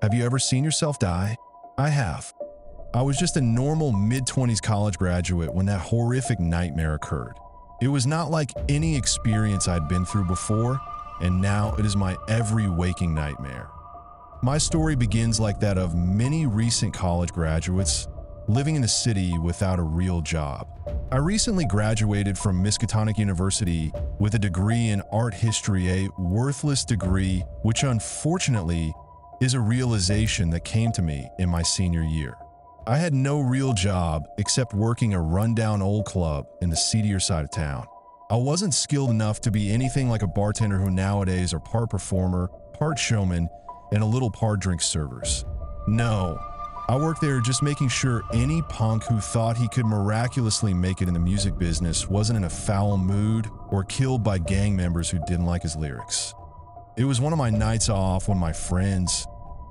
Have you ever seen yourself die? I have. I was just a normal mid-20s college graduate when that horrific nightmare occurred. It was not like any experience I'd been through before, and now it is my every waking nightmare. My story begins like that of many recent college graduates living in a city without a real job. I recently graduated from Miskatonic University with a degree in art history, a worthless degree which unfortunately is a realization that came to me in my senior year. I had no real job except working a rundown old club in the seedier side of town. I wasn't skilled enough to be anything like a bartender who nowadays are part performer, part showman, and a little part drink servers. No, I worked there just making sure any punk who thought he could miraculously make it in the music business wasn't in a foul mood or killed by gang members who didn't like his lyrics. It was one of my nights off when my friends,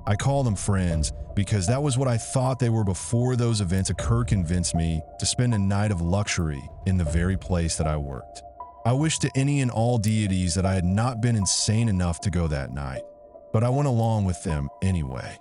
I call them friends because that was what I thought they were before those events occurred, convinced me to spend a night of luxury in the very place that I worked. I wish to any and all deities that I had not been insane enough to go that night, but I went along with them anyway.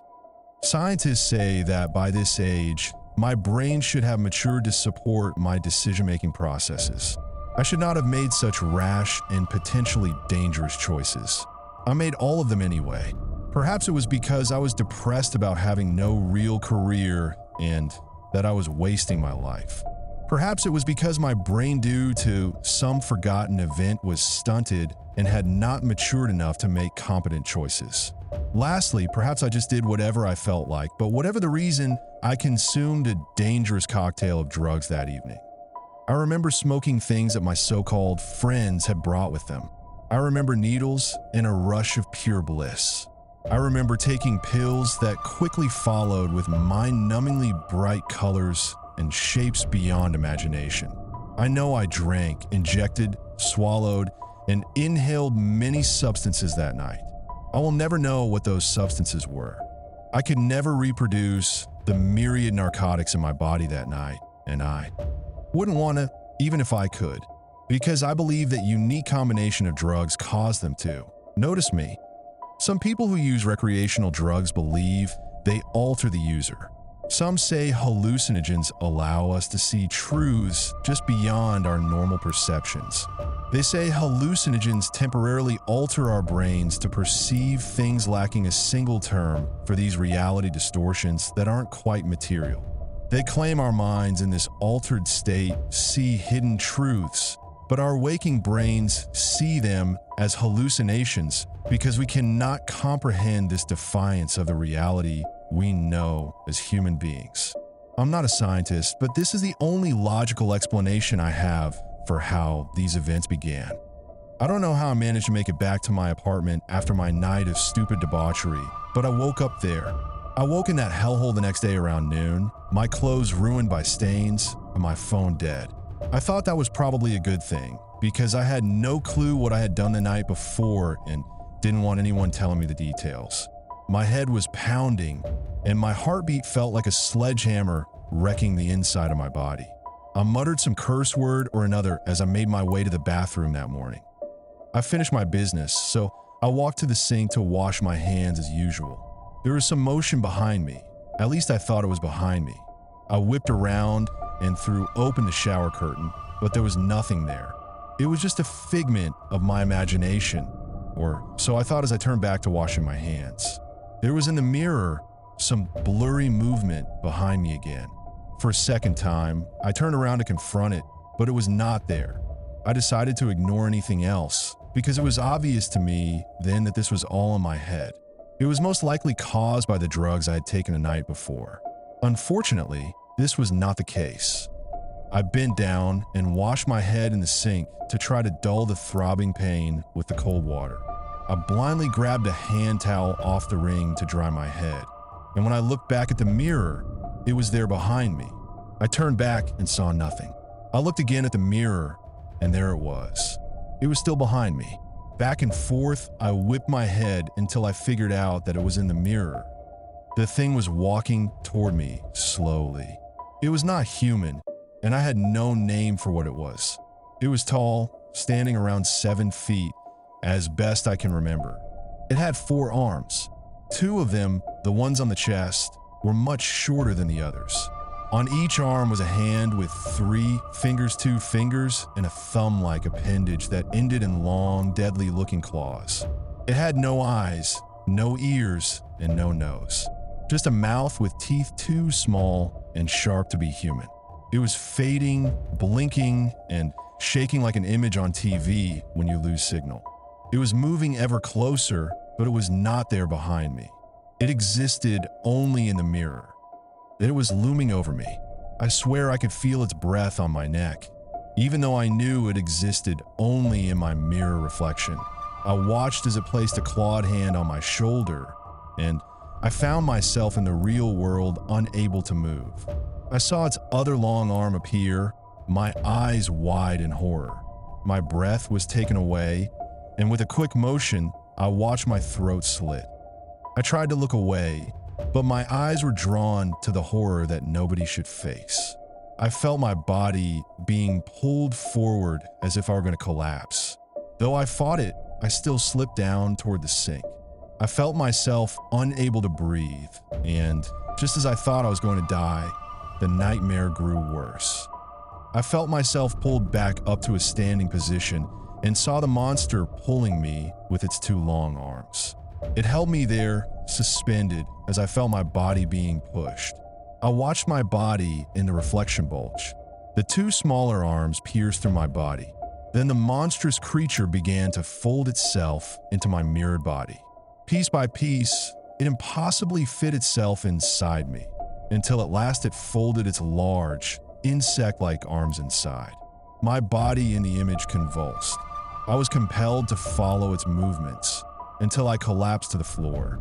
Scientists say that by this age, my brain should have matured to support my decision-making processes. I should not have made such rash and potentially dangerous choices. I made all of them anyway. Perhaps it was because I was depressed about having no real career and that I was wasting my life. Perhaps it was because my brain, due to some forgotten event, was stunted and had not matured enough to make competent choices. Lastly, perhaps I just did whatever I felt like, but whatever the reason, I consumed a dangerous cocktail of drugs that evening. I remember smoking things that my so-called friends had brought with them. I remember needles and a rush of pure bliss. I remember taking pills that quickly followed with mind-numbingly bright colors and shapes beyond imagination. I know I drank, injected, swallowed, and inhaled many substances that night. I will never know what those substances were. I could never reproduce the myriad narcotics in my body that night, and I wouldn't want to, even if I could, because I believe that unique combination of drugs caused them to. Notice me. Some people who use recreational drugs believe they alter the user. Some say hallucinogens allow us to see truths just beyond our normal perceptions. They say hallucinogens temporarily alter our brains to perceive things lacking a single term for these reality distortions that aren't quite material. They claim our minds in this altered state see hidden truths, but our waking brains see them as hallucinations because we cannot comprehend this defiance of the reality we know as human beings. I'm not a scientist, but this is the only logical explanation I have for how these events began. I don't know how I managed to make it back to my apartment after my night of stupid debauchery, but I woke up there. I woke in that hellhole the next day around noon, my clothes ruined by stains, and my phone dead. I thought that was probably a good thing, because I had no clue what I had done the night before and didn't want anyone telling me the details. My head was pounding, and my heartbeat felt like a sledgehammer wrecking the inside of my body. I muttered some curse word or another as I made my way to the bathroom that morning. I finished my business, so I walked to the sink to wash my hands as usual. There was some motion behind me. At least I thought it was behind me. I whipped around and threw open the shower curtain, but there was nothing there. It was just a figment of my imagination, or so I thought as I turned back to washing my hands. There was in the mirror some blurry movement behind me again. For a second time, I turned around to confront it, but it was not there. I decided to ignore anything else because it was obvious to me then that this was all in my head. It was most likely caused by the drugs I had taken the night before. Unfortunately, this was not the case. I bent down and washed my head in the sink to try to dull the throbbing pain with the cold water. I blindly grabbed a hand towel off the ring to dry my head, and when I looked back at the mirror, it was there behind me. I turned back and saw nothing. I looked again at the mirror, and there it was. It was still behind me. Back and forth, I whipped my head until I figured out that it was in the mirror. The thing was walking toward me slowly. It was not human, and I had no name for what it was. It was tall, standing around 7 feet, as best I can remember. It had 4 arms. Two of them, the ones on the chest, were much shorter than the others. On each arm was a hand with 3 fingers, 2 fingers, and a thumb-like appendage that ended in long, deadly-looking claws. It had no eyes, no ears, and no nose. Just a mouth with teeth too small and sharp to be human. It was fading, blinking, and shaking like an image on TV when you lose signal. It was moving ever closer, but it was not there behind me. It existed only in the mirror. It was looming over me. I swear I could feel its breath on my neck, even though I knew it existed only in my mirror reflection. I watched as it placed a clawed hand on my shoulder, and I found myself in the real world unable to move. I saw its other long arm appear, my eyes wide in horror. My breath was taken away, and with a quick motion, I watched my throat slit. I tried to look away, but my eyes were drawn to the horror that nobody should face. I felt my body being pulled forward as if I were going to collapse. Though I fought it, I still slipped down toward the sink. I felt myself unable to breathe, and just as I thought I was going to die, the nightmare grew worse. I felt myself pulled back up to a standing position and saw the monster pulling me with its 2 long arms. It held me there, suspended, as I felt my body being pushed. I watched my body in the reflection bulge. The 2 smaller arms pierced through my body. Then the monstrous creature began to fold itself into my mirrored body. Piece by piece, it impossibly fit itself inside me, until at last it folded its large, insect-like arms inside. My body in the image convulsed. I was compelled to follow its movements until I collapsed to the floor.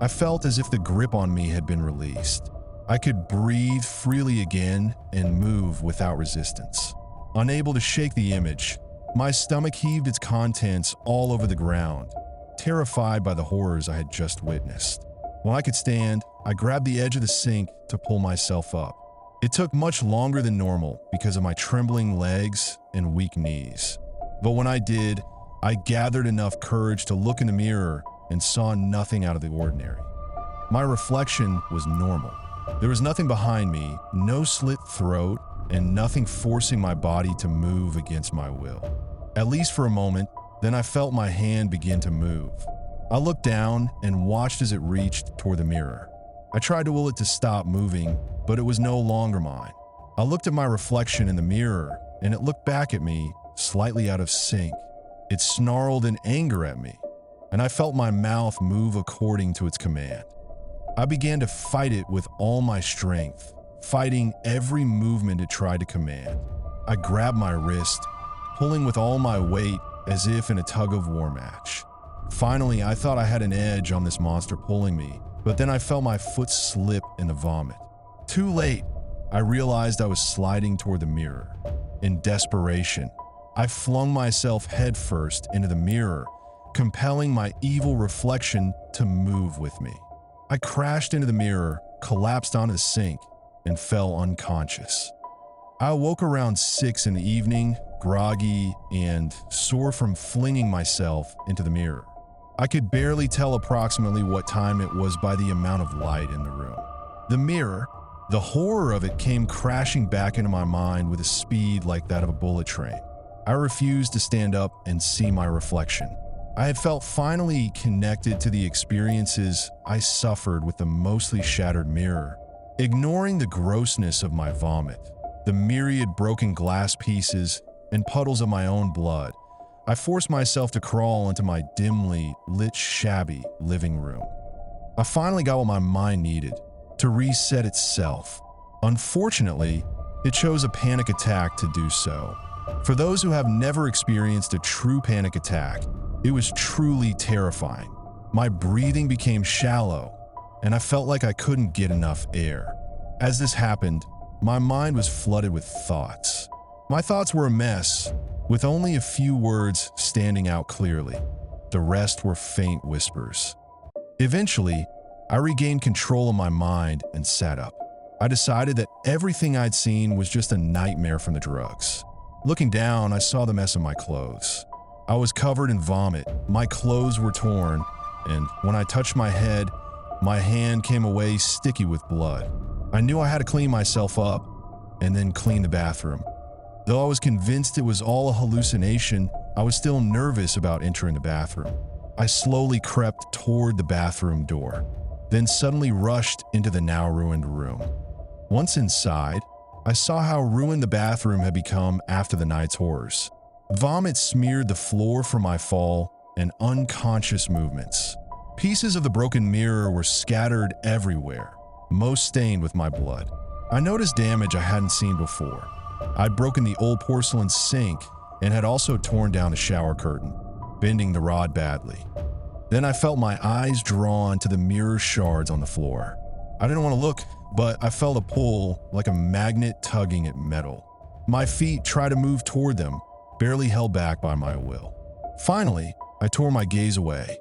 I felt as if the grip on me had been released. I could breathe freely again and move without resistance. Unable to shake the image, my stomach heaved its contents all over the ground, terrified by the horrors I had just witnessed. When I could stand, I grabbed the edge of the sink to pull myself up. It took much longer than normal because of my trembling legs and weak knees. But when I did, I gathered enough courage to look in the mirror and saw nothing out of the ordinary. My reflection was normal. There was nothing behind me, no slit throat, and nothing forcing my body to move against my will. At least for a moment, then I felt my hand begin to move. I looked down and watched as it reached toward the mirror. I tried to will it to stop moving, but it was no longer mine. I looked at my reflection in the mirror, and it looked back at me, slightly out of sync. It snarled in anger at me, and I felt my mouth move according to its command. I began to fight it with all my strength, fighting every movement it tried to command. I grabbed my wrist, pulling with all my weight as if in a tug-of-war match. Finally, I thought I had an edge on this monster pulling me, but then I felt my foot slip in the vomit. Too late, I realized I was sliding toward the mirror. In desperation, I flung myself headfirst into the mirror, compelling my evil reflection to move with me. I crashed into the mirror, collapsed onto the sink, and fell unconscious. I awoke around 6 in the evening, groggy and sore from flinging myself into the mirror. I could barely tell approximately what time it was by the amount of light in the room. The mirror, the horror of it came crashing back into my mind with a speed like that of a bullet train. I refused to stand up and see my reflection. I had felt finally connected to the experiences I suffered with the mostly shattered mirror. Ignoring the grossness of my vomit, the myriad broken glass pieces, and puddles of my own blood, I forced myself to crawl into my dimly lit, shabby living room. I finally got what my mind needed, to reset itself. Unfortunately, it chose a panic attack to do so. For those who have never experienced a true panic attack, it was truly terrifying. My breathing became shallow, and I felt like I couldn't get enough air. As this happened, my mind was flooded with thoughts. My thoughts were a mess, with only a few words standing out clearly. The rest were faint whispers. Eventually, I regained control of my mind and sat up. I decided that everything I'd seen was just a nightmare from the drugs. Looking down, I saw the mess of my clothes. I was covered in vomit, my clothes were torn, and when I touched my head, my hand came away sticky with blood. I knew I had to clean myself up and then clean the bathroom. Though I was convinced it was all a hallucination, I was still nervous about entering the bathroom. I slowly crept toward the bathroom door, then suddenly rushed into the now ruined room. Once inside, I saw how ruined the bathroom had become after the night's horrors. Vomit smeared the floor from my fall and unconscious movements. Pieces of the broken mirror were scattered everywhere, most stained with my blood. I noticed damage I hadn't seen before. I'd broken the old porcelain sink and had also torn down the shower curtain, bending the rod badly. Then I felt my eyes drawn to the mirror shards on the floor. I didn't want to look, but I felt a pull like a magnet tugging at metal. My feet tried to move toward them, barely held back by my will. Finally, I tore my gaze away.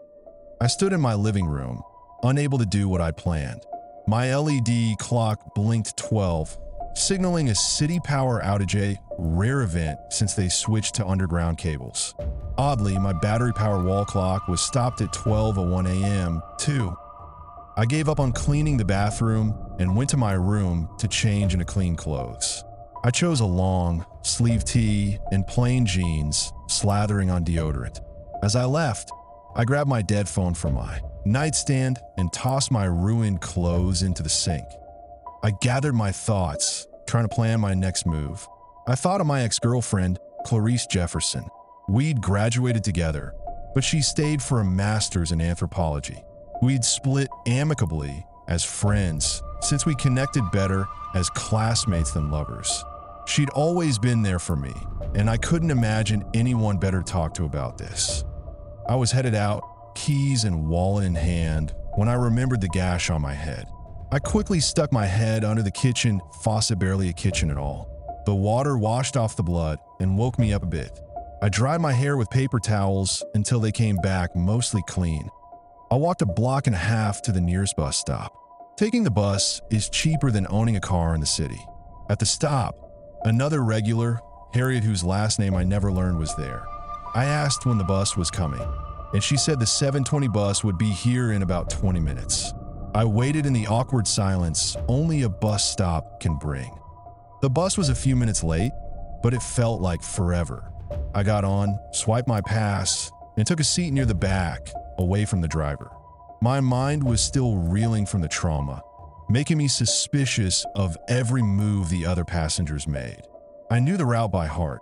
I stood in my living room, unable to do what I'd planned. My LED clock blinked 12, signaling a city power outage, a rare event since they switched to underground cables. Oddly, my battery-powered wall clock was stopped at 12:01 a.m., too. I gave up on cleaning the bathroom and went to my room to change into clean clothes. I chose a long, sleeve tee and plain jeans, slathering on deodorant. As I left, I grabbed my dead phone from my nightstand and tossed my ruined clothes into the sink. I gathered my thoughts, trying to plan my next move. I thought of my ex-girlfriend, Clarice Jefferson. We'd graduated together, but she stayed for a master's in anthropology. We'd split amicably as friends since we connected better as classmates than lovers. She'd always been there for me, and I couldn't imagine anyone better to talk to about this. I was headed out, keys and wallet in hand, when I remembered the gash on my head. I quickly stuck my head under the kitchen faucet, barely a kitchen at all. The water washed off the blood and woke me up a bit. I dried my hair with paper towels until they came back mostly clean. I walked a block and a half to the nearest bus stop. Taking the bus is cheaper than owning a car in the city. At the stop, another regular, Harriet, whose last name I never learned, was there. I asked when the bus was coming, and she said the 7:20 bus would be here in about 20 minutes. I waited in the awkward silence only a bus stop can bring. The bus was a few minutes late, but it felt like forever. I got on, swiped my pass, and took a seat near the back, away from the driver. My mind was still reeling from the trauma, making me suspicious of every move the other passengers made. I knew the route by heart.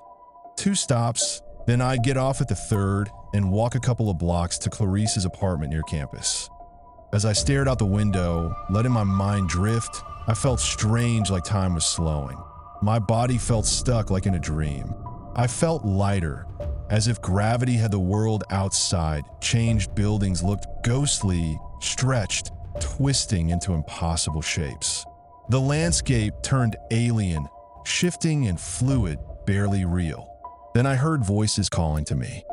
2 stops, then I'd get off at the 3rd and walk a couple of blocks to Clarice's apartment near campus. As I stared out the window, letting my mind drift, I felt strange, like time was slowing. My body felt stuck like in a dream. I felt lighter, as if gravity had the world outside changed. Buildings looked ghostly, stretched, twisting into impossible shapes. The landscape turned alien, shifting and fluid, barely real. Then I heard voices calling to me.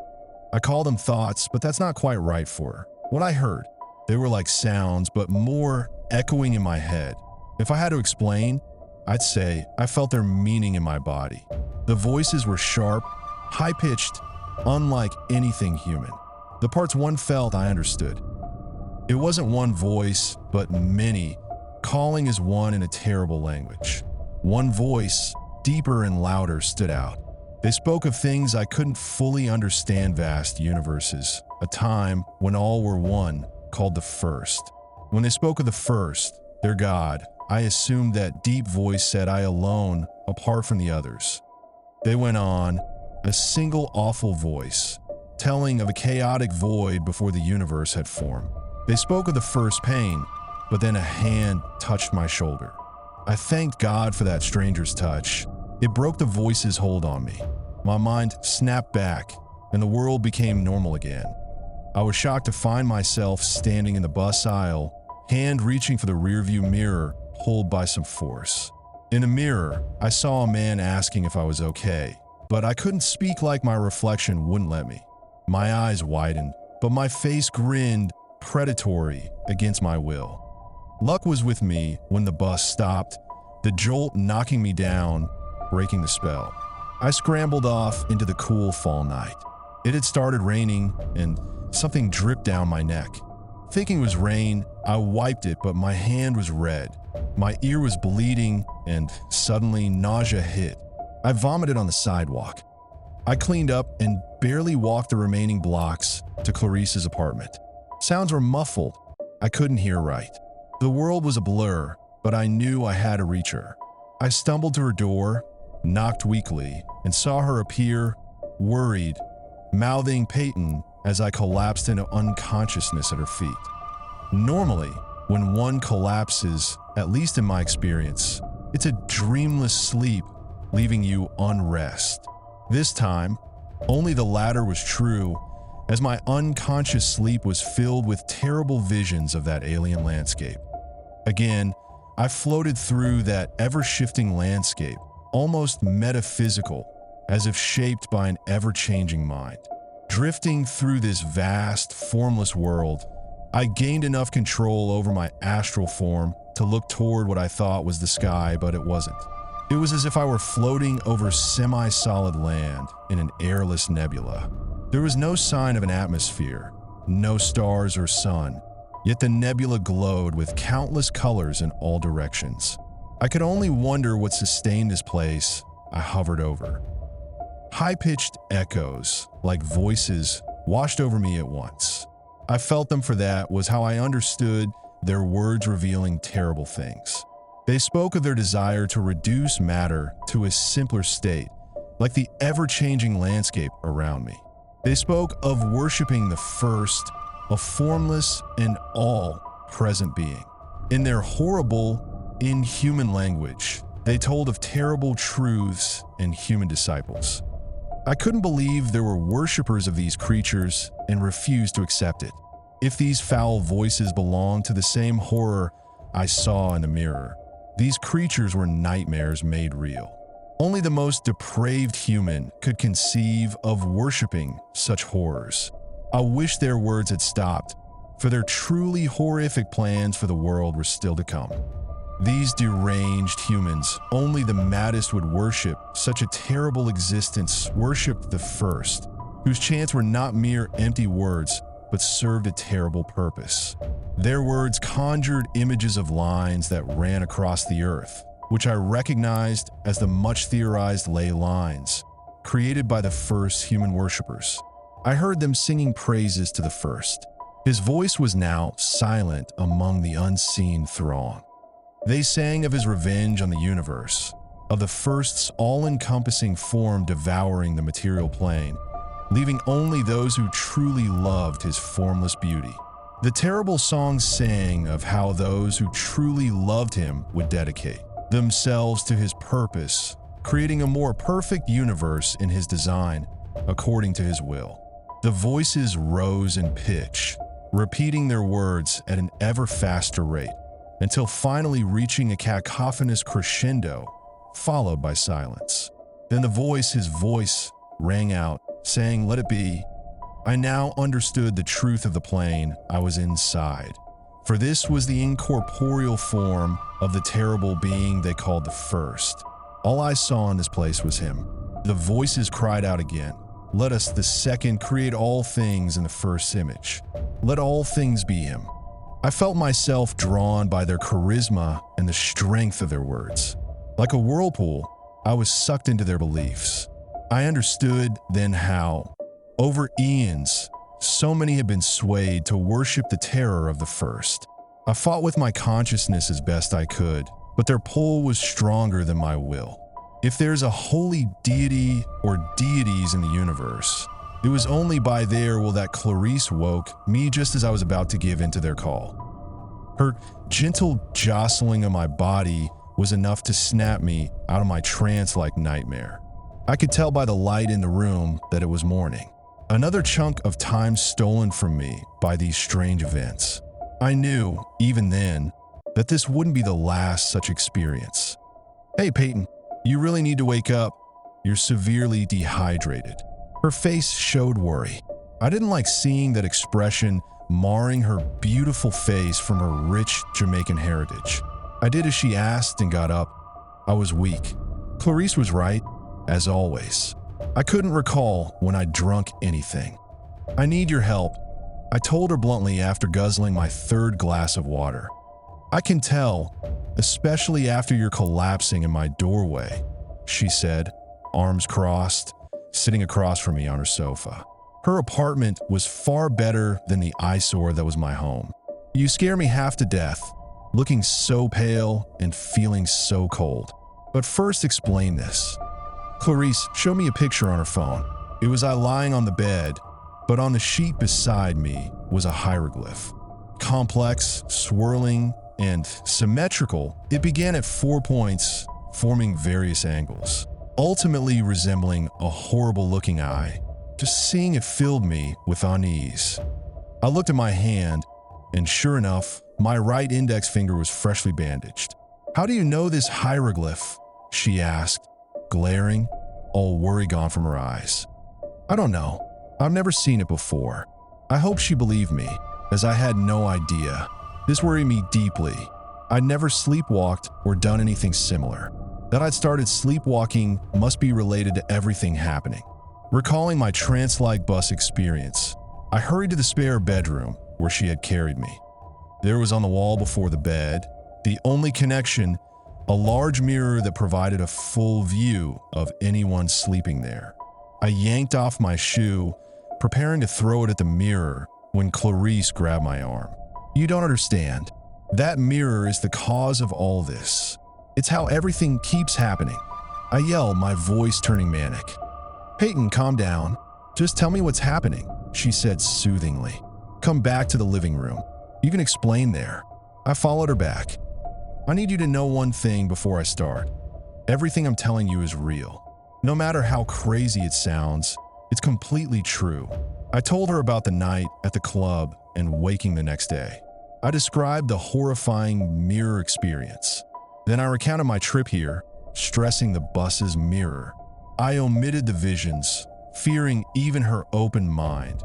I call them thoughts, but that's not quite right for what I heard. They were like sounds, but more echoing in my head. If I had to explain, I'd say I felt their meaning in my body. The voices were sharp, high-pitched, unlike anything human. The parts one felt, I understood. It wasn't one voice, but many, calling as one in a terrible language. One voice, deeper and louder, stood out. They spoke of things I couldn't fully understand: vast universes, a time when all were one, called the First. When they spoke of the First, their God, I assumed that deep voice said I alone, apart from the others. They went on, a single awful voice, telling of a chaotic void before the universe had formed. They spoke of the first pain, but then a hand touched my shoulder. I thanked God for that stranger's touch. It broke the voice's hold on me. My mind snapped back, and the world became normal again. I was shocked to find myself standing in the bus aisle, hand reaching for the rearview mirror, pulled by some force. In a mirror, I saw a man asking if I was okay, but I couldn't speak, like my reflection wouldn't let me. My eyes widened, but my face grinned, predatory, against my will. Luck was with me when the bus stopped, the jolt knocking me down, breaking the spell. I scrambled off into the cool fall night. It had started raining, and something dripped down my neck. Thinking it was rain, I wiped it, but my hand was red. My ear was bleeding, and suddenly nausea hit. I vomited on the sidewalk. I cleaned up and barely walked the remaining blocks to Clarice's apartment. Sounds were muffled. I couldn't hear right. The world was a blur, but I knew I had to reach her. I stumbled to her door, knocked weakly, and saw her appear, worried, mouthing Peyton as I collapsed into unconsciousness at her feet. Normally, when one collapses, at least in my experience, it's a dreamless sleep, leaving you unrest. This time, only the latter was true, as my unconscious sleep was filled with terrible visions of that alien landscape. Again, I floated through that ever-shifting landscape, almost metaphysical, as if shaped by an ever-changing mind. Drifting through this vast, formless world, I gained enough control over my astral form to look toward what I thought was the sky, but it wasn't. It was as if I were floating over semi-solid land in an airless nebula. There was no sign of an atmosphere, no stars or sun, yet the nebula glowed with countless colors in all directions. I could only wonder what sustained this place I hovered over. High-pitched echoes, like voices, washed over me at once. I felt them, for that was how I understood their words, revealing terrible things. They spoke of their desire to reduce matter to a simpler state, like the ever-changing landscape around me. They spoke of worshiping the first, a formless and all-present being. In their horrible, inhuman language, they told of terrible truths and human disciples. I couldn't believe there were worshippers of these creatures and refused to accept it. If these foul voices belonged to the same horror I saw in the mirror, these creatures were nightmares made real. Only the most depraved human could conceive of worshiping such horrors. I wish their words had stopped, for their truly horrific plans for the world were still to come. These deranged humans, only the maddest would worship such a terrible existence, worshipped the first, whose chants were not mere empty words, but served a terrible purpose. Their words conjured images of lines that ran across the earth, which I recognized as the much-theorized ley lines, created by the first human worshippers. I heard them singing praises to the first. His voice was now silent among the unseen throng. They sang of his revenge on the universe, of the first's all-encompassing form devouring the material plane, leaving only those who truly loved his formless beauty. The terrible songs sang of how those who truly loved him would dedicate themselves to his purpose, creating a more perfect universe in his design, according to his will. The voices rose in pitch, repeating their words at an ever faster rate, until finally reaching a cacophonous crescendo, followed by silence. Then his voice, rang out, saying, "Let it be." I now understood the truth of the plane I was inside, for this was the incorporeal form of the terrible being they called the First. All I saw in this place was him. The voices cried out again, "Let us, the second, create all things in the first image. Let all things be him." I felt myself drawn by their charisma and the strength of their words. Like a whirlpool, I was sucked into their beliefs. I understood then how, over eons, so many had been swayed to worship the terror of the first. I fought with my consciousness as best I could, but their pull was stronger than my will. If there's a holy deity or deities in the universe, it was only by their will that Clarice woke me just as I was about to give in to their call. Her gentle jostling of my body was enough to snap me out of my trance-like nightmare. I could tell by the light in the room that it was morning. Another chunk of time stolen from me by these strange events. I knew, even then, that this wouldn't be the last such experience. "Hey, Peyton, you really need to wake up. You're severely dehydrated." Her face showed worry. I didn't like seeing that expression marring her beautiful face from her rich Jamaican heritage. I did as she asked and got up. I was weak. Clarice was right, as always. I couldn't recall when I'd drunk anything. "I need your help. I told her bluntly after guzzling my third glass of water. I can tell, especially after you're collapsing in my doorway, she said, arms crossed, sitting across from me on her sofa. Her apartment was far better than the eyesore that was my home. You scare me half to death, looking so pale and feeling so cold. But first explain this. Clarice showed me a picture on her phone. It was I lying on the bed, but on the sheet beside me was a hieroglyph. Complex, swirling, and symmetrical, it began at 4 points, forming various angles, ultimately resembling a horrible-looking eye. Just seeing it filled me with unease. I looked at my hand, and sure enough, my right index finger was freshly bandaged. "How do you know this hieroglyph?" she asked, glaring, all worry gone from her eyes. "I don't know. I've never seen it before." I hoped she believed me, as I had no idea. This worried me deeply. I'd never sleepwalked or done anything similar. That I'd started sleepwalking must be related to everything happening. Recalling my trance-like bus experience, I hurried to the spare bedroom where she had carried me. There was on the wall before the bed, the only connection, a large mirror that provided a full view of anyone sleeping there. I yanked off my shoe, preparing to throw it at the mirror when Clarice grabbed my arm. "You don't understand. That mirror is the cause of all this. It's how everything keeps happening." I yelled, my voice turning manic. "Peyton, calm down. Just tell me what's happening," she said soothingly. "Come back to the living room. You can explain there." I followed her back. "I need you to know one thing before I start. Everything I'm telling you is real. No matter how crazy it sounds, it's completely true." I told her about the night at the club and waking the next day. I described the horrifying mirror experience. Then I recounted my trip here, stressing the bus's mirror. I omitted the visions, fearing even her open mind.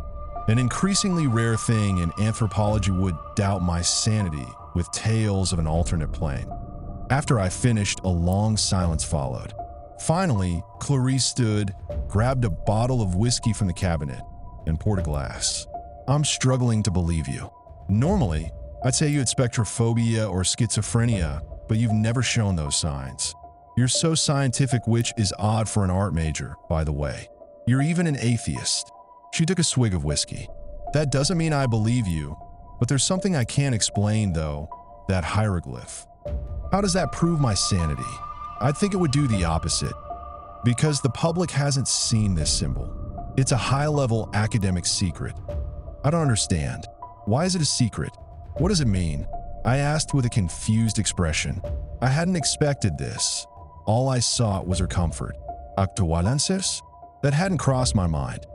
An increasingly rare thing in anthropology would doubt my sanity with tales of an alternate plane. After I finished, a long silence followed. Finally, Clarice stood, grabbed a bottle of whiskey from the cabinet, and poured a glass. "I'm struggling to believe you. Normally, I'd say you had spectrophobia or schizophrenia, but you've never shown those signs. You're so scientific, which is odd for an art major, by the way. You're even an atheist." She took a swig of whiskey. "That doesn't mean I believe you, but there's something I can't explain though, that hieroglyph. How does that prove my sanity? I think it would do the opposite, because the public hasn't seen this symbol. It's a high-level academic secret. I don't understand. Why is it a secret? What does it mean?" I asked with a confused expression. I hadn't expected this. All I sought was her comfort. "Actualenses?" That hadn't crossed my mind.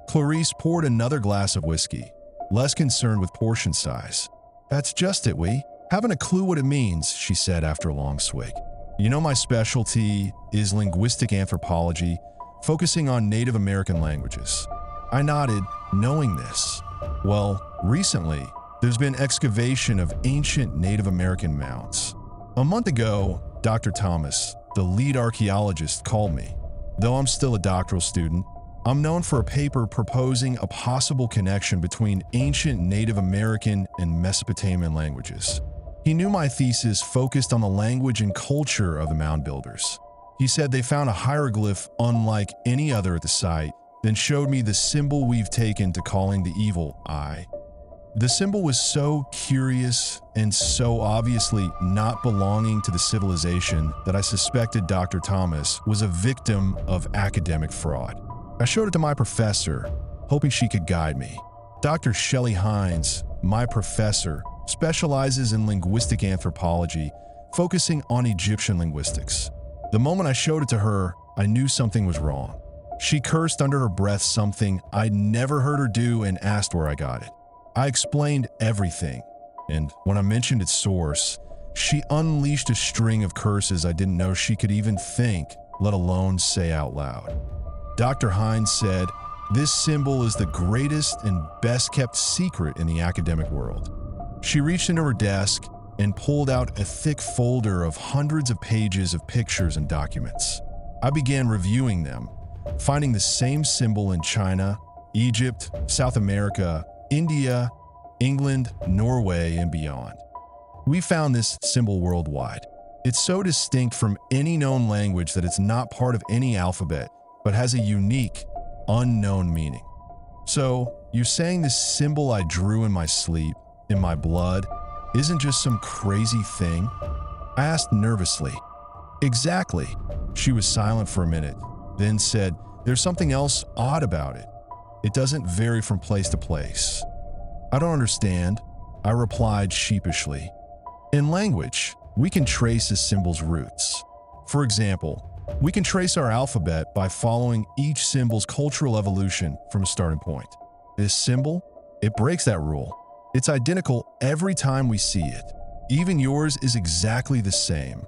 Clarice poured another glass of whiskey, less concerned with portion size. "That's just it, we haven't a clue what it means," she said after a long swig. "You know, my specialty is linguistic anthropology, focusing on Native American languages." I nodded, knowing this. "Well, recently, there's been excavation of ancient Native American mounds. A month ago, Dr. Thomas, the lead archaeologist, called me. Though I'm still a doctoral student, I'm known for a paper proposing a possible connection between ancient Native American and Mesopotamian languages. He knew my thesis focused on the language and culture of the mound builders. He said they found a hieroglyph unlike any other at the site, then showed me the symbol we've taken to calling the evil eye. The symbol was so curious and so obviously not belonging to the civilization that I suspected Dr. Thomas was a victim of academic fraud. I showed it to my professor, hoping she could guide me. Dr. Shelley Hines, my professor, specializes in linguistic anthropology, focusing on Egyptian linguistics. The moment I showed it to her, I knew something was wrong. She cursed under her breath something I'd never heard her do and asked where I got it. I explained everything, and when I mentioned its source, she unleashed a string of curses I didn't know she could even think, let alone say out loud. Dr. Hines said, "This symbol is the greatest and best-kept secret in the academic world." She reached into her desk and pulled out a thick folder of hundreds of pages of pictures and documents. I began reviewing them, finding the same symbol in China, Egypt, South America, India, England, Norway, and beyond. We found this symbol worldwide. It's so distinct from any known language that it's not part of any alphabet, but has a unique, unknown meaning. So, you're saying this symbol I drew in my sleep, in my blood, isn't just some crazy thing? I asked nervously. Exactly. She was silent for a minute, then said, "There's something else odd about it. It doesn't vary from place to place." "I don't understand," I replied sheepishly. "In language, we can trace a symbol's roots. For example, we can trace our alphabet by following each symbol's cultural evolution from a starting point. This symbol, it breaks that rule. It's identical every time we see it. Even yours is exactly the same."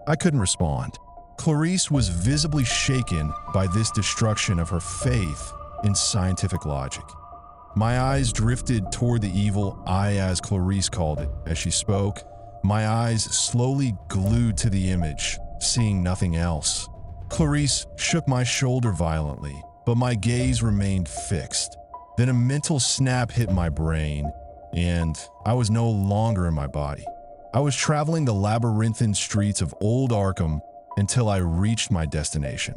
I couldn't respond. Clarice was visibly shaken by this destruction of her faith in scientific logic. My eyes drifted toward the evil eye, as Clarice called it, as she spoke. My eyes slowly glued to the image, seeing nothing else. Clarice shook my shoulder violently, but my gaze remained fixed. Then a mental snap hit my brain, and I was no longer in my body. I was traveling the labyrinthine streets of Old Arkham until I reached my destination.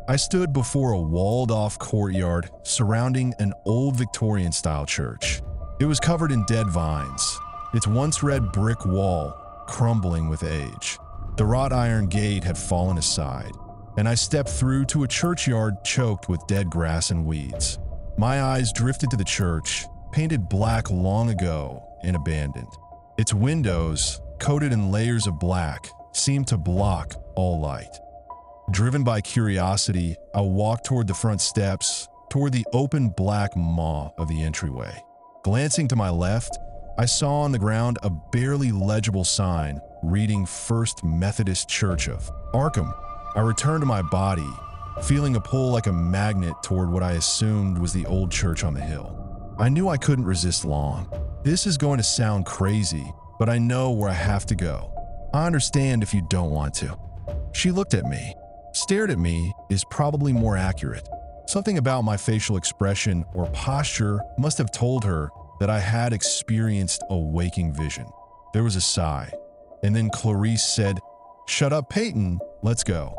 I stood before a walled-off courtyard surrounding an old Victorian-style church. It was covered in dead vines, its once red brick wall crumbling with age. The wrought iron gate had fallen aside, and I stepped through to a churchyard choked with dead grass and weeds. My eyes drifted to the church, painted black long ago and abandoned. Its windows, coated in layers of black, seemed to block all light. Driven by curiosity, I walked toward the front steps, toward the open black maw of the entryway. Glancing to my left, I saw on the ground a barely legible sign reading First Methodist Church of Arkham. I returned to my body, feeling a pull like a magnet toward what I assumed was the old church on the hill. I knew I couldn't resist long. This is going to sound crazy, but I know where I have to go. I understand if you don't want to. She looked at me. Stared at me is probably more accurate. Something about my facial expression or posture must have told her that I had experienced a waking vision. There was a sigh, and then Clarice said, "Shut up, Peyton, let's go."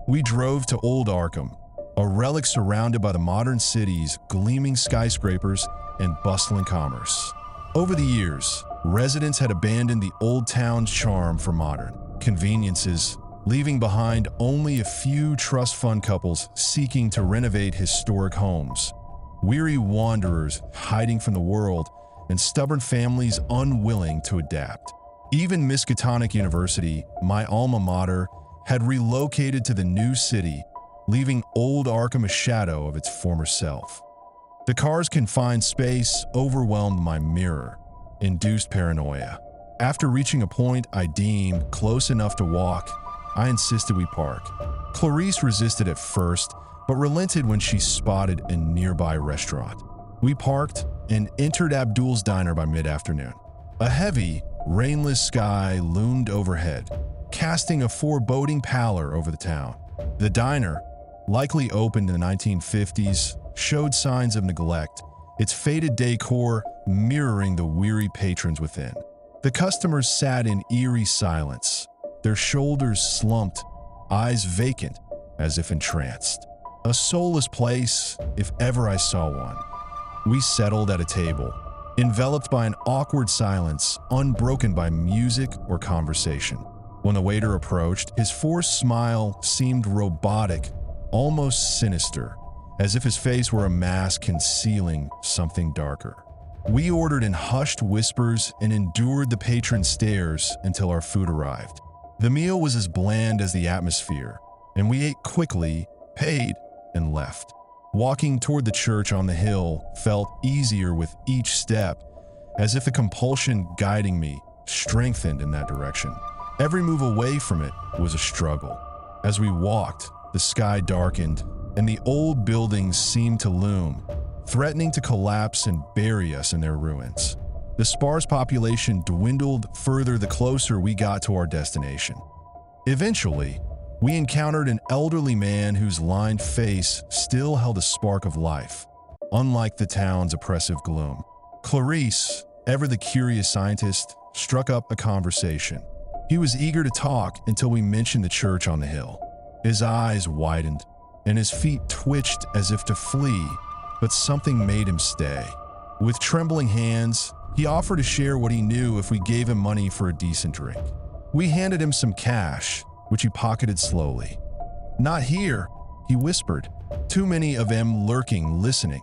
We drove to Old Arkham, a relic surrounded by the modern city's gleaming skyscrapers and bustling commerce. Over the years, residents had abandoned the old town's charm for modern conveniences, leaving behind only a few trust fund couples seeking to renovate historic homes, weary wanderers hiding from the world, and stubborn families unwilling to adapt. Even Miskatonic University, my alma mater, had relocated to the new city, leaving Old Arkham a shadow of its former self. The car's confined space overwhelmed my mirror-induced paranoia. After reaching a point I deemed close enough to walk, I insisted we park. Clarice resisted at first, but relented when she spotted a nearby restaurant. We parked and entered Abdul's diner by mid-afternoon. A heavy, rainless sky loomed overhead, casting a foreboding pallor over the town. The diner, likely opened in the 1950s, showed signs of neglect, its faded decor mirroring the weary patrons within. The customers sat in eerie silence, their shoulders slumped, eyes vacant, as if entranced. A soulless place, if ever I saw one. We settled at a table, enveloped by an awkward silence, unbroken by music or conversation. When the waiter approached, his forced smile seemed robotic, almost sinister, as if his face were a mask concealing something darker. We ordered in hushed whispers and endured the patron stares until our food arrived. The meal was as bland as the atmosphere, and we ate quickly, paid, and left. Walking toward the church on the hill felt easier with each step, as if the compulsion guiding me strengthened in that direction. Every move away from it was a struggle. As we walked, the sky darkened, and the old buildings seemed to loom, threatening to collapse and bury us in their ruins. The sparse population dwindled further the closer we got to our destination. Eventually, we encountered an elderly man whose lined face still held a spark of life. unlike the town's oppressive gloom. Clarice, ever the curious scientist, struck up a conversation. He was eager to talk until we mentioned the church on the hill. His eyes widened, and his feet twitched as if to flee, but something made him stay. With trembling hands, he offered to share what he knew if we gave him money for a decent drink. We handed him some cash, which he pocketed slowly. "Not here," he whispered. Too many of them lurking, listening.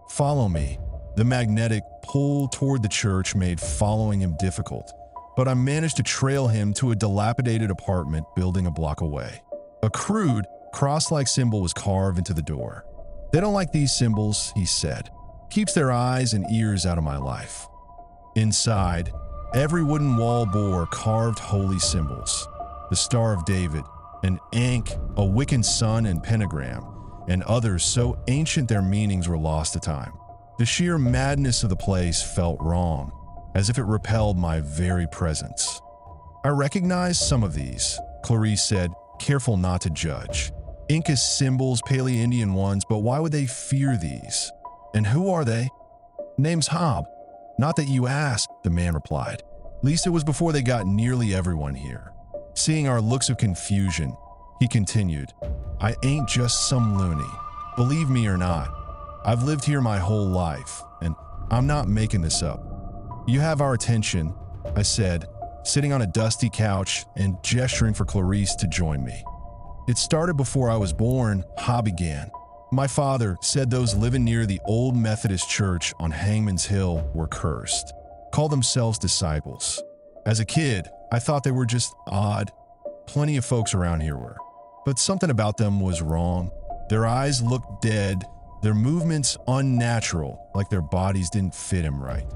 "Follow me." The magnetic pull toward the church made following him difficult, but I managed to trail him to a dilapidated apartment building a block away. A crude, cross-like symbol was carved into the door. "They don't like these symbols," he said. "Keeps their eyes and ears out of my life." Inside, every wooden wall bore carved holy symbols. The Star of David, an ankh, a Wiccan sun and pentagram, and others so ancient their meanings were lost to time. The sheer madness of the place felt wrong, as if it repelled my very presence. "I recognize some of these," Clarice said, careful not to judge. "Inca symbols, Paleo-Indian ones, but why would they fear these? And who are they?" "Name's Hob." "Not that you asked," the man replied. "At least it was before they got nearly everyone here." Seeing our looks of confusion, he continued, "I ain't just some loony. Believe me or not, I've lived here my whole life, and I'm not making this up." "You have our attention," I said, sitting on a dusty couch and gesturing for Clarice to join me. "It started before I was born," Ha began. "My father said those living near the old Methodist church on Hangman's Hill were cursed, called themselves disciples. As a kid, I thought they were just odd. Plenty of folks around here were. But something about them was wrong. Their eyes looked dead, their movements unnatural, like their bodies didn't fit him right.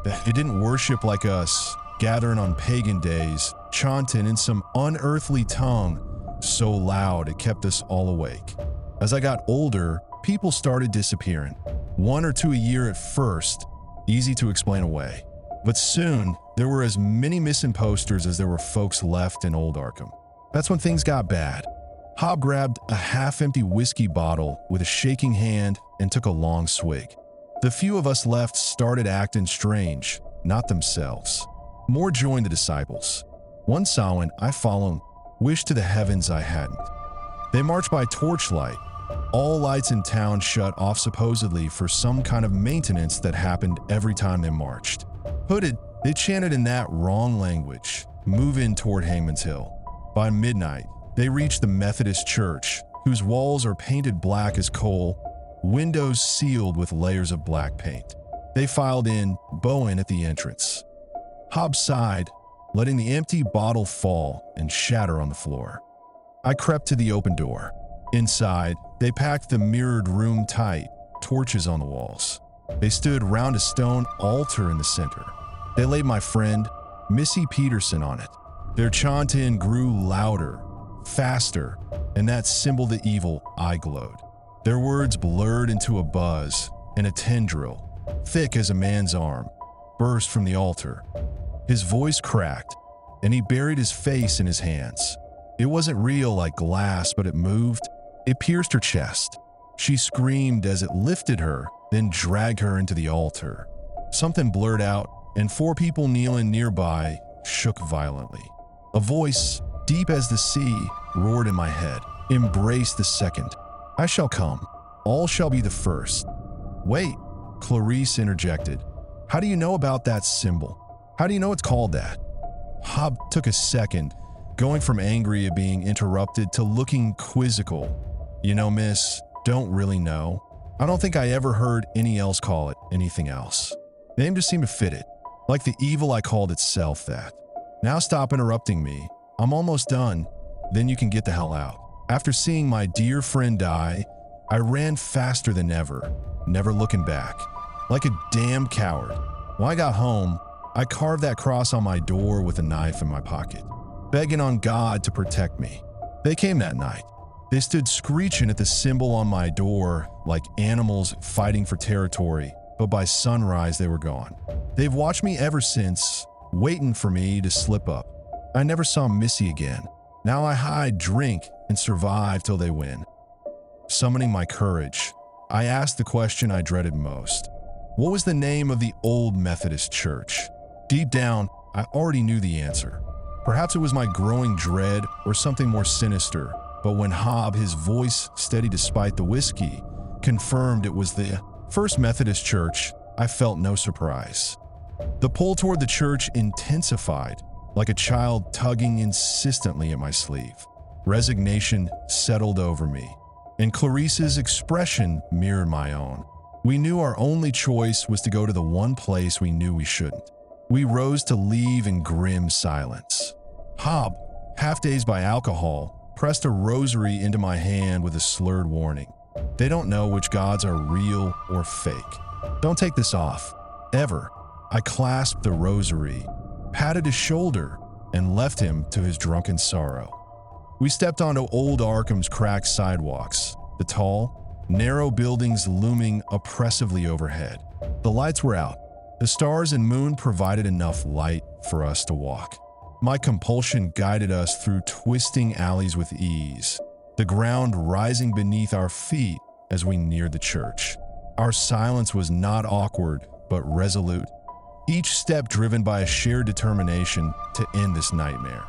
They didn't worship like us, gathering on pagan days, chanting in some unearthly tongue so loud it kept us all awake. As I got older, people started disappearing. 1 or 2 a year at first, easy to explain away. But soon, there were as many missing posters as there were folks left in Old Arkham. That's when things got bad. Hob grabbed a half-empty whiskey bottle with a shaking hand and took a long swig. The few of us left started acting strange, not themselves. More joined the disciples. One saw when I followed, wished to the heavens I hadn't. They marched by torchlight. All lights in town shut off supposedly for some kind of maintenance that happened every time they marched. Hooded, they chanted in that wrong language, move in toward Hangman's Hill. By midnight, they reached the Methodist church, whose walls are painted black as coal, windows sealed with layers of black paint. They filed in, bowing at the entrance. Hob sighed, letting the empty bottle fall and shatter on the floor. I crept to the open door. Inside, they packed the mirrored room tight, torches on the walls. They stood round a stone altar in the center. They laid my friend, Missy Peterson, on it. Their chanting grew louder, faster, and that symbol the evil eye glowed. Their words blurred into a buzz, and a tendril, thick as a man's arm, burst from the altar. His voice cracked, and he buried his face in his hands. It wasn't real like glass, but it moved. It pierced her chest. She screamed as it lifted her, then dragged her into the altar. Something blurred out, and 4 people kneeling nearby shook violently. A voice, deep as the sea, roared in my head. "Embrace the second. I shall come. All shall be the first." "Wait," Clarice interjected. "How do you know about that symbol? How do you know it's called that?" Hob took a second, going from angry at being interrupted to looking quizzical. "You know, miss, don't really know. I don't think I ever heard any else call it anything else. The name just seemed to fit it, like the evil I called itself that. Now stop interrupting me. I'm almost done, then you can get the hell out." After seeing my dear friend die, I ran faster than ever, never looking back, like a damn coward. When I got home, I carved that cross on my door with a knife in my pocket, begging on God to protect me. They came that night. They stood screeching at the symbol on my door like animals fighting for territory, but by sunrise they were gone. They've watched me ever since, waiting for me to slip up. I never saw Missy again. Now I hide, drink, and survive till they win. Summoning my courage, I asked the question I dreaded most. What was the name of the old Methodist church? Deep down, I already knew the answer. Perhaps it was my growing dread or something more sinister, but when Hob, his voice steady despite the whiskey, confirmed it was the First Methodist Church, I felt no surprise. The pull toward the church intensified, like a child tugging insistently at my sleeve. Resignation settled over me, and Clarice's expression mirrored my own. We knew our only choice was to go to the one place we knew we shouldn't. We rose to leave in grim silence. Hob, half-dazed by alcohol, pressed a rosary into my hand with a slurred warning. They don't know which gods are real or fake. Don't take this off. Ever. I clasped the rosary, patted his shoulder, and left him to his drunken sorrow. We stepped onto old Arkham's cracked sidewalks, the tall, narrow buildings looming oppressively overhead. The lights were out. The stars and moon provided enough light for us to walk. My compulsion guided us through twisting alleys with ease, the ground rising beneath our feet as we neared the church. Our silence was not awkward, but resolute, each step driven by a shared determination to end this nightmare.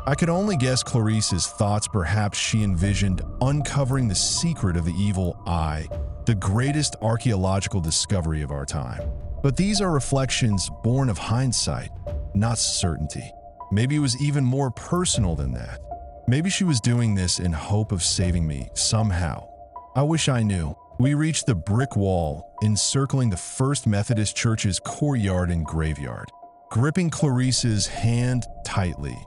I could only guess Clarice's thoughts. Perhaps she envisioned uncovering the secret of the evil eye, the greatest archaeological discovery of our time. But these are reflections born of hindsight, not certainty. Maybe it was even more personal than that. Maybe she was doing this in hope of saving me somehow. I wish I knew. We reached the brick wall encircling the First Methodist Church's courtyard and graveyard. Gripping Clarice's hand tightly,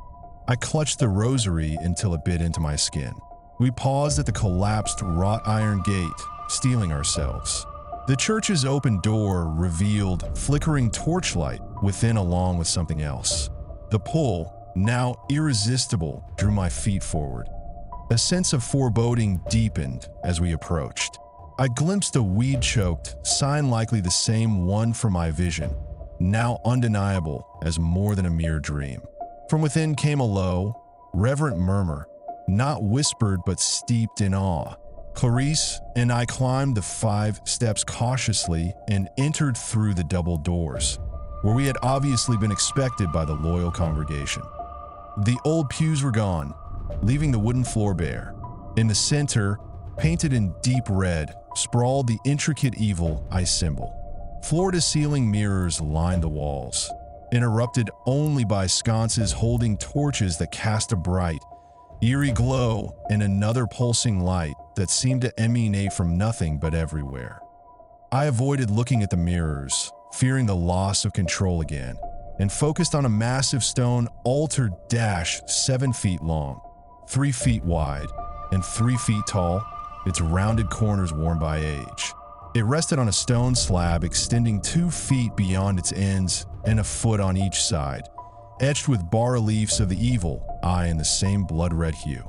I clutched the rosary until it bit into my skin. We paused at the collapsed wrought iron gate, steeling ourselves. The church's open door revealed flickering torchlight within along with something else. The pull, now irresistible, drew my feet forward. A sense of foreboding deepened as we approached. I glimpsed a weed-choked sign, likely the same one from my vision, now undeniable as more than a mere dream. From within came a low, reverent murmur, not whispered but steeped in awe. Clarice and I climbed the 5 steps cautiously and entered through the double doors, where we had obviously been expected by the loyal congregation. The old pews were gone, leaving the wooden floor bare. In the center, painted in deep red, sprawled the intricate evil eye symbol. Floor-to-ceiling mirrors lined the walls, interrupted only by sconces holding torches that cast a bright, eerie glow and another pulsing light that seemed to emanate from nothing but everywhere. I avoided looking at the mirrors, fearing the loss of control again, and focused on a massive stone altar 7 feet long, 3 feet wide, and 3 feet tall, its rounded corners worn by age. It rested on a stone slab extending 2 feet beyond its ends and a foot on each side, etched with bas-reliefs of the evil eye in the same blood-red hue.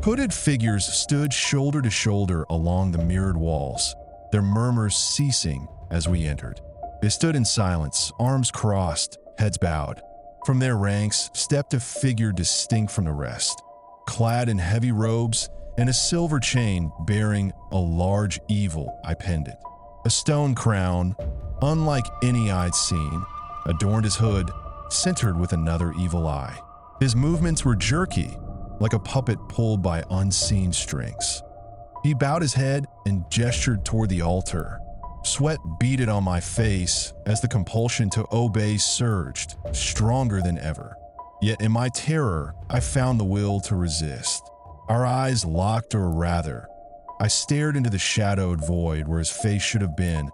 Hooded figures stood shoulder to shoulder along the mirrored walls, their murmurs ceasing as we entered. They stood in silence, arms crossed, heads bowed. From their ranks stepped a figure distinct from the rest, clad in heavy robes and a silver chain bearing a large evil eye pendant. A stone crown, unlike any I'd seen, adorned his hood, centered with another evil eye. His movements were jerky, like a puppet pulled by unseen strings. He bowed his head and gestured toward the altar. Sweat beaded on my face as the compulsion to obey surged, stronger than ever. Yet in my terror, I found the will to resist. Our eyes locked, or rather, I stared into the shadowed void where his face should have been,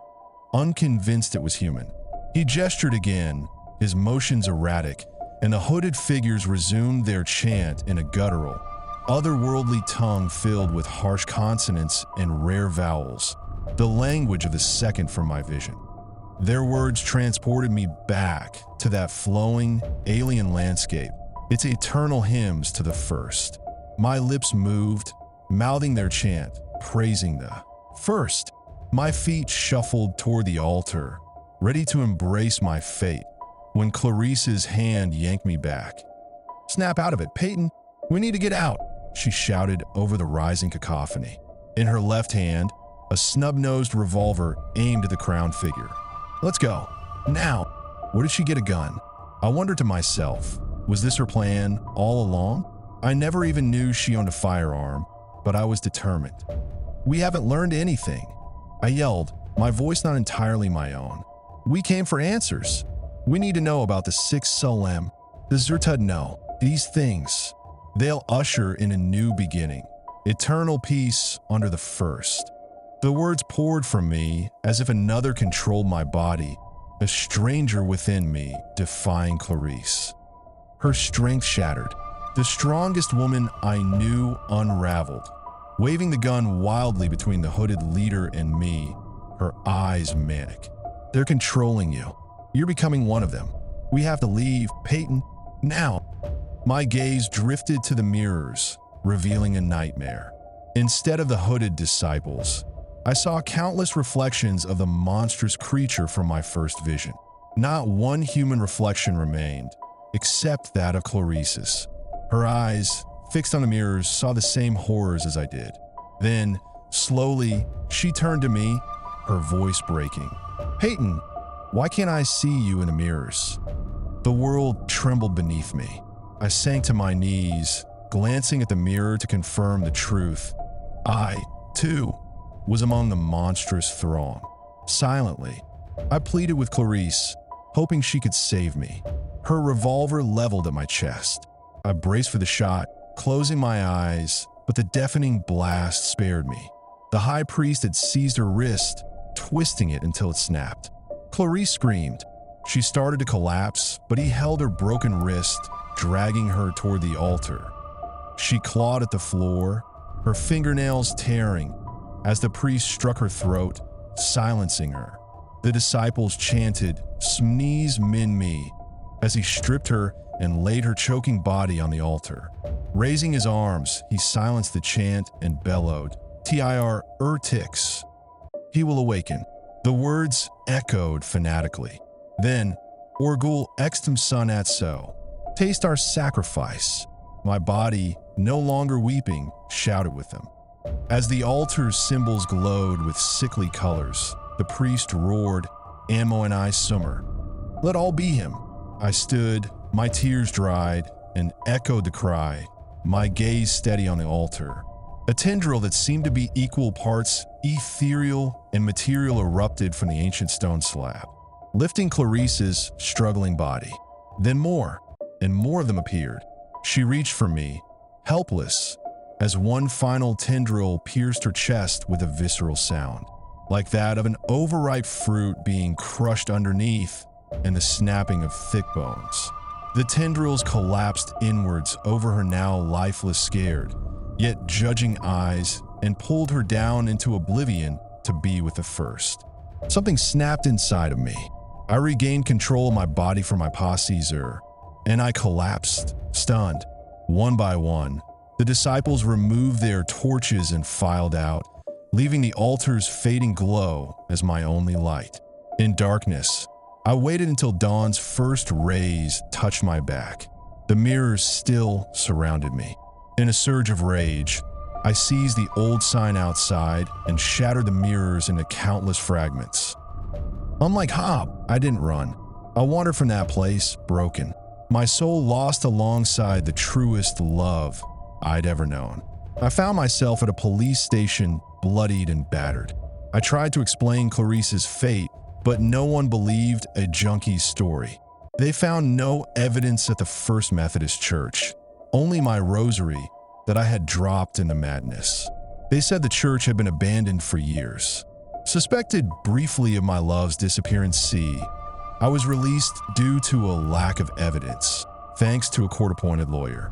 unconvinced it was human. He gestured again, his motions erratic, and the hooded figures resumed their chant in a guttural, otherworldly tongue filled with harsh consonants and rare vowels, the language of the second from my vision. Their words transported me back to that flowing, alien landscape, its eternal hymns to the first. My lips moved, mouthing their chant, praising the first. My feet shuffled toward the altar, ready to embrace my fate, when Clarice's hand yanked me back. "Snap out of it, Peyton. We need to get out," she shouted over the rising cacophony. In her left hand, a snub-nosed revolver aimed at the crowned figure. "Let's go. Now." Where did she get a gun? I wondered to myself, was this her plan all along? I never even knew she owned a firearm, but I was determined. "We haven't learned anything," I yelled, my voice not entirely my own. "We came for answers. We need to know about the 6 Solem, the Zertud know. These things, they'll usher in a new beginning. Eternal peace under the first." The words poured from me as if another controlled my body, a stranger within me defying Clarice. Her strength shattered. The strongest woman I knew unraveled, waving the gun wildly between the hooded leader and me, her eyes manic. "They're controlling you. You're becoming one of them. We have to leave, Peyton, now." My gaze drifted to the mirrors, revealing a nightmare. Instead of the hooded disciples, I saw countless reflections of the monstrous creature from my first vision. Not one human reflection remained, except that of Clarice's. Her eyes, fixed on the mirrors, saw the same horrors as I did. Then, slowly, she turned to me, her voice breaking. "Peyton, why can't I see you in the mirrors?" The world trembled beneath me. I sank to my knees, glancing at the mirror to confirm the truth. I, too, was among the monstrous throng. Silently, I pleaded with Clarice, hoping she could save me. Her revolver leveled at my chest. I braced for the shot, closing my eyes, but the deafening blast spared me. The high priest had seized her wrist, twisting it until it snapped. Clarice screamed. She started to collapse, but he held her broken wrist, dragging her toward the altar. She clawed at the floor, her fingernails tearing, as the priest struck her throat, silencing her. The disciples chanted, "Sneeze min me," as he stripped her and laid her choking body on the altar. Raising his arms, he silenced the chant and bellowed, "Tir Urtix. He will awaken." The words echoed fanatically. Then, "Orgul extum sun at so. Taste our sacrifice." My body, no longer weeping, shouted with them. As the altar's symbols glowed with sickly colors, the priest roared, "Ammo and I summer. Let all be him." I stood, my tears dried, and echoed the cry, my gaze steady on the altar. A tendril that seemed to be equal parts ethereal and material erupted from the ancient stone slab, lifting Clarice's struggling body. Then more, and more of them appeared. She reached for me, helpless, as one final tendril pierced her chest with a visceral sound, like that of an overripe fruit being crushed underneath and the snapping of thick bones. The tendrils collapsed inwards over her now lifeless, scared, yet judging eyes and pulled her down into oblivion to be with the first. Something snapped inside of me. I regained control of my body from my posseser, and I collapsed, stunned. One by one, the disciples removed their torches and filed out, leaving the altar's fading glow as my only light. In darkness, I waited until dawn's first rays touched my back. The mirrors still surrounded me. In a surge of rage, I seized the old sign outside and shattered the mirrors into countless fragments. Unlike Hob, I didn't run. I wandered from that place, broken. My soul lost alongside the truest love I'd ever known. I found myself at a police station, bloodied and battered. I tried to explain Clarice's fate, but no one believed a junkie's story. They found no evidence at the First Methodist Church, only my rosary that I had dropped in the madness. They said the church had been abandoned for years. Suspected briefly of my love's disappearance sea, I was released due to a lack of evidence, thanks to a court-appointed lawyer.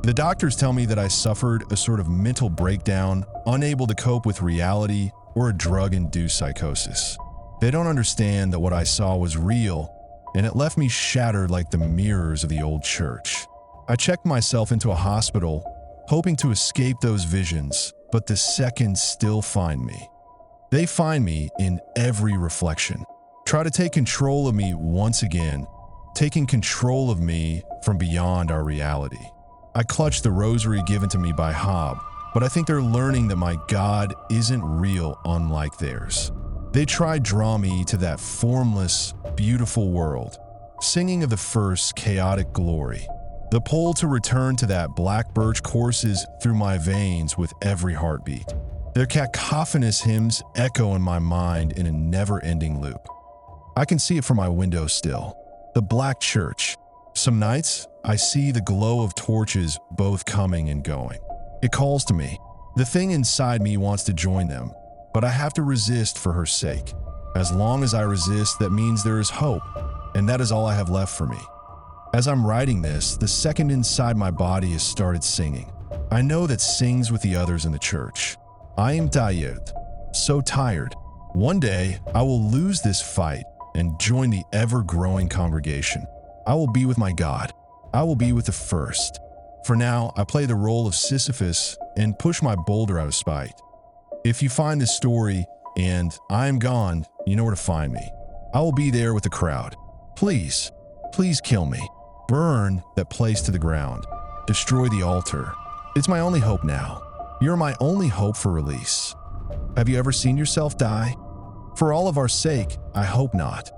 The doctors tell me that I suffered a sort of mental breakdown, unable to cope with reality, or a drug-induced psychosis. They don't understand that what I saw was real, and it left me shattered like the mirrors of the old church. I checked myself into a hospital, hoping to escape those visions, but the seconds still find me. They find me in every reflection, try to take control of me once again, taking control of me from beyond our reality. I clutched the rosary given to me by Hob, but I think they're learning that my God isn't real, unlike theirs. They try draw me to that formless, beautiful world, singing of the first chaotic glory. The pull to return to that black birch courses through my veins with every heartbeat. Their cacophonous hymns echo in my mind in a never-ending loop. I can see it from my window still. The black church. Some nights, I see the glow of torches both coming and going. It calls to me. The thing inside me wants to join them, but I have to resist for her sake. As long as I resist, that means there is hope, and that is all I have left for me. As I'm writing this, the second inside my body has started singing. I know that sings with the others in the church. I am tired, so tired. One day, I will lose this fight and join the ever-growing congregation. I will be with my God. I will be with the first. For now, I play the role of Sisyphus and push my boulder out of spite. If you find this story and I am gone, you know where to find me. I will be there with the crowd. Please, please kill me. Burn that place to the ground. Destroy the altar. It's my only hope now. You're my only hope for release. Have you ever seen yourself die? For all of our sake, I hope not.